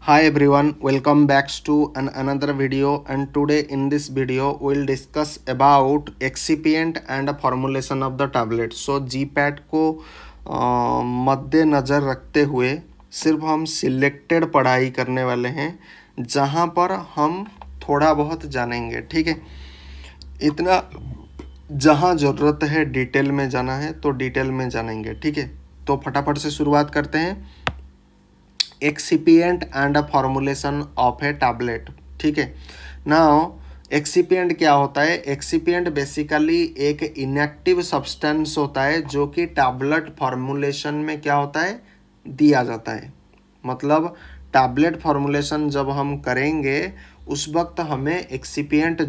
Hi everyone, welcome back to another video, and today in this video we'll discuss about excipient and formulation of the tablet. So GPAT को मद्देनज़र रखते हुए सिर्फ हम selected पढ़ाई करने वाले हैं जहाँ पर हम थोड़ा बहुत जानेंगे, ठीक है। इतना जहाँ ज़रूरत है डिटेल में जाना है तो डिटेल में जानेंगे, ठीक है। तो फटाफट से शुरुआत करते हैं। Excipient and formulation of A tablet, ठीक है। नाउ एक्सिपिएंट क्या होता है? एक्सिपिएंट बेसिकली एक इनएक्टिव सब्सटेंस होता है जो कि टैबलेट फॉर्मुलेशन में क्या होता है, दिया जाता है। मतलब टैबलेट फॉर्मुलेशन जब हम करेंगे उस वक्त हमें एक्सिपिएंट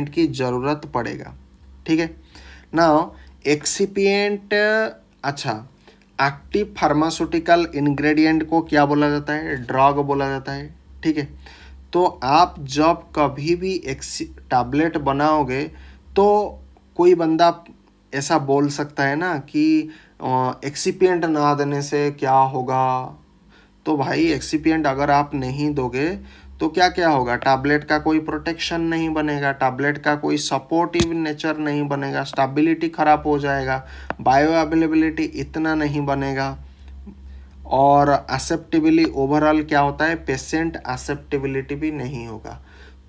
की ज़रूरत पड़ेगा, ठीक है। नाउ एक्सिपिएंट, अच्छा, एक्टिव फार्मास्यूटिकल इंग्रेडिएंट को क्या बोला जाता है? ड्रग बोला जाता है, ठीक है। तो आप जब कभी भी टैबलेट बनाओगे तो कोई बंदा ऐसा बोल सकता है ना कि एक्सिपिएंट ना देने से क्या होगा। तो भाई एक्सिपिएंट अगर आप नहीं दोगे तो क्या क्या होगा? टैबलेट का कोई प्रोटेक्शन नहीं बनेगा, टैबलेट का कोई सपोर्टिव नेचर नहीं बनेगा, स्टेबिलिटी ख़राब हो जाएगा, बायो अवेलेबिलिटी इतना नहीं बनेगा, और एक्सेप्टेबिली ओवरऑल क्या होता है, पेशेंट एक्सेप्टेबिलिटी भी नहीं होगा।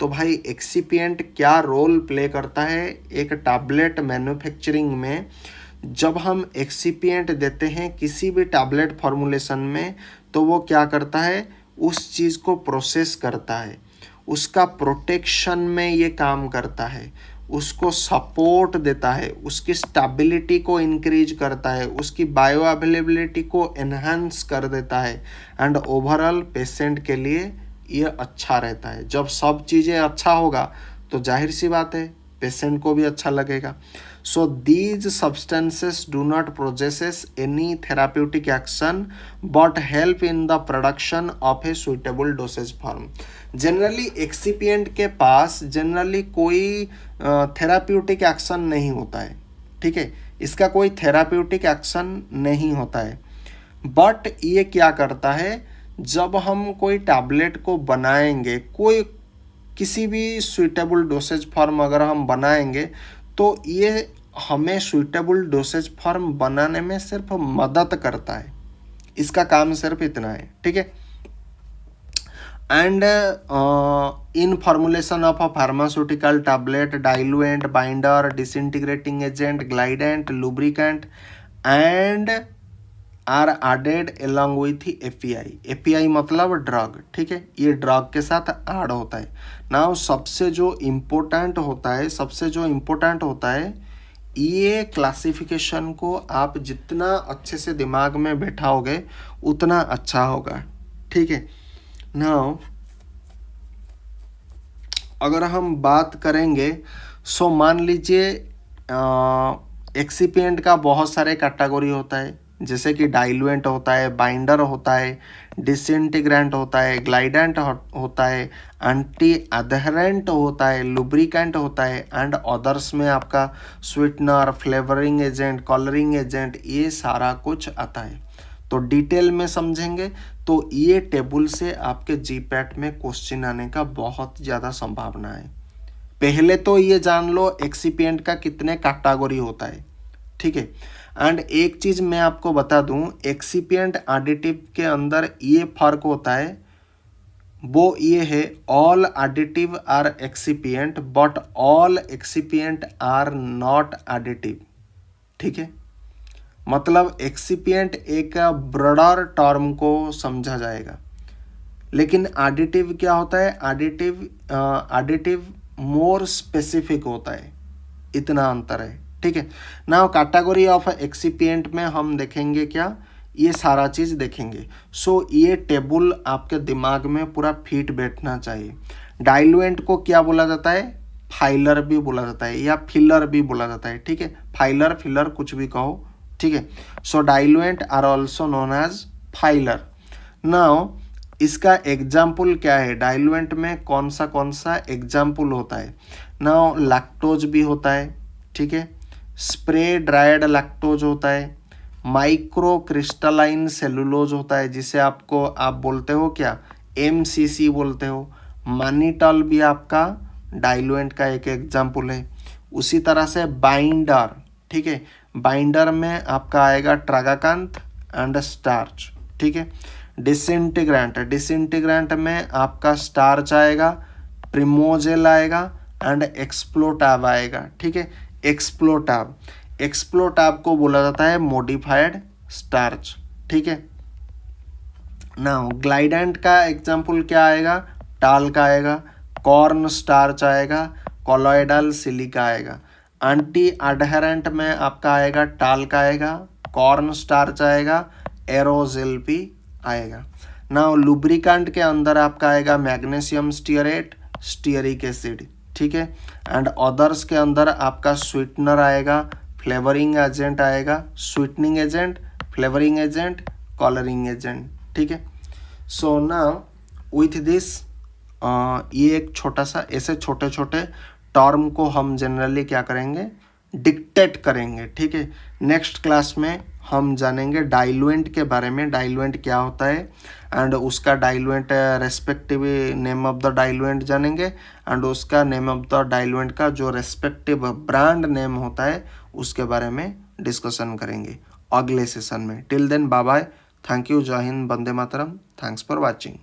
तो भाई एक्सिपिएंट क्या रोल प्ले करता है एक टैबलेट मैन्युफैक्चरिंग में? जब हम एक्सिपिएंट देते हैं किसी भी टैबलेट फॉर्मुलेशन में तो वो क्या करता है, उस चीज़ को प्रोसेस करता है, उसका प्रोटेक्शन में ये काम करता है, उसको सपोर्ट देता है, उसकी स्टेबिलिटी को इंक्रीज करता है, उसकी बायो अवेलेबिलिटी को एनहांस कर देता है, एंड ओवरऑल पेशेंट के लिए ये अच्छा रहता है। जब सब चीज़ें अच्छा होगा तो जाहिर सी बात है पेशेंट को भी अच्छा लगेगा। So these substances do not possess any therapeutic action but help in the production of a suitable dosage form. Generally excipient के पास जनरली कोई थेराप्यूटिक एक्शन नहीं होता है, ठीक है। इसका कोई थेराप्यूटिक एक्शन नहीं होता है, बट ये क्या करता है, जब हम कोई टैबलेट को बनाएंगे, कोई किसी भी सुइटेबल डोसेज फॉर्म अगर हम बनाएंगे तो ये हमें सुइटेबल डोसेज फॉर्म बनाने में सिर्फ मदद करता है। इसका काम सिर्फ इतना है, ठीक है। And in formulation of a pharmaceutical tablet, diluent, binder, disintegrating agent, glidant, lubricant and are added along with API. API मतलब ड्रग, ठीक है। ये ड्रग के साथ ऐड होता है। नाउ सबसे जो इम्पोर्टेंट होता है ये क्लासिफिकेशन को आप जितना अच्छे से दिमाग में बैठाओगे उतना अच्छा होगा, ठीक है। नाउ अगर हम बात करेंगे सो मान लीजिए एक्सिपिएंट का बहुत सारे कैटेगरी होता है, जैसे कि डाइलुएंट होता है, बाइंडर होता है, डिसइंटीग्रेंट होता है, ग्लाइडेंट होता है, एंटी अधेरेंट होता है, लुब्रिकेंट होता है, एंड अदर्स में आपका sweetener, flavouring agent, colouring agent, ये सारा कुछ आता है। तो डिटेल में समझेंगे तो ये टेबल से आपके जीपैट में क्वेश्चन आने का बहुत ज़्यादा संभावना है। पहले तो ये जान लो एक्सिपिएंट का कितने कैटेगरी होता है, ठीक है। एंड एक चीज़ मैं आपको बता दूं, एक्सिपिएंट एडिटिव के अंदर ये फर्क होता है, वो ये है, all additive are excipient but all excipient are not additive, ठीक है। मतलब एक्सिपिएंट एक ब्रॉडर टर्म को समझा जाएगा, लेकिन एडिटिव क्या होता है, एडिटिव मोर स्पेसिफिक होता है, इतना अंतर है, ठीक है। नाउ कैटेगरी ऑफ एक्सिपिएंट में हम देखेंगे क्या, ये सारा चीज़ देखेंगे। सो ये टेबल आपके दिमाग में पूरा फिट बैठना चाहिए। डाइलुएंट को क्या बोला जाता है, फाइलर भी बोला जाता है या फिलर भी बोला जाता है, ठीक है। फाइलर फिलर कुछ भी कहो, ठीक है। So diluent are also known as filler. Now इसका एग्जाम्पल क्या है, डाइलुएंट में कौन सा एग्जाम्पल होता है? नाउ लैक्टोज भी होता है, ठीक है। स्प्रे ड्राइड लैक्टोज होता है, माइक्रो क्रिस्टलाइन सेलुलोज होता है जिसे आपको आप बोलते हो क्या, MCC बोलते हो। मानिटॉल भी आपका डाइल्यूएंट का एक एग्जाम्पल है। उसी तरह से बाइंडर, ठीक है, बाइंडर में आपका आएगा ट्रागाकांथ एंड स्टार्च, ठीक है। डिसइंटीग्रेंट, डिसइंटीग्रेंट में आपका स्टार्च आएगा, प्रिमोजेल आएगा एंड एक्सप्लोटाव आएगा, ठीक है। एक्सप्लोटाव, एक्सप्लोटाव को बोला जाता है मॉडिफाइड स्टार्च, ठीक है। नाउ ग्लाइडेंट का एग्जाम्पल क्या आएगा, टाल का आएगा, कॉर्न स्टार्च आएगा, कोलोइडल सिलिका आएगा। एंटी अडहेरेंट में आपका आएगा टाल का आएगा, कॉर्न स्टार्च आएगा, एरोजेल भी आएगा। नाउ लुब्रिकेंट के अंदर आपका आएगा मैग्नीशियम स्टीयरेट, स्टीयरिक एसिड, ठीक है। एंड अदर्स के अंदर आपका स्वीटनर आएगा, फ्लेवरिंग एजेंट आएगा, sweetening agent, flavouring agent, colouring agent, ठीक है। सो नाउ विथ दिस ये एक छोटा सा ऐसे छोटे छोटे टर्म को हम जनरली क्या करेंगे, डिक्टेट करेंगे, ठीक है। नेक्स्ट क्लास में हम जानेंगे डाइल्यूएंट के बारे में, डाइल्यूएंट क्या होता है एंड उसका diluent respective name of the diluent जानेंगे एंड उसका नेम ऑफ द डाइल्यूएंट का जो रेस्पेक्टिव ब्रांड नेम होता है उसके बारे में डिस्कशन करेंगे अगले सेशन में। Till then bye bye, thank you, जय हिंद, वंदे मातरम, थैंक्स फॉर वॉचिंग।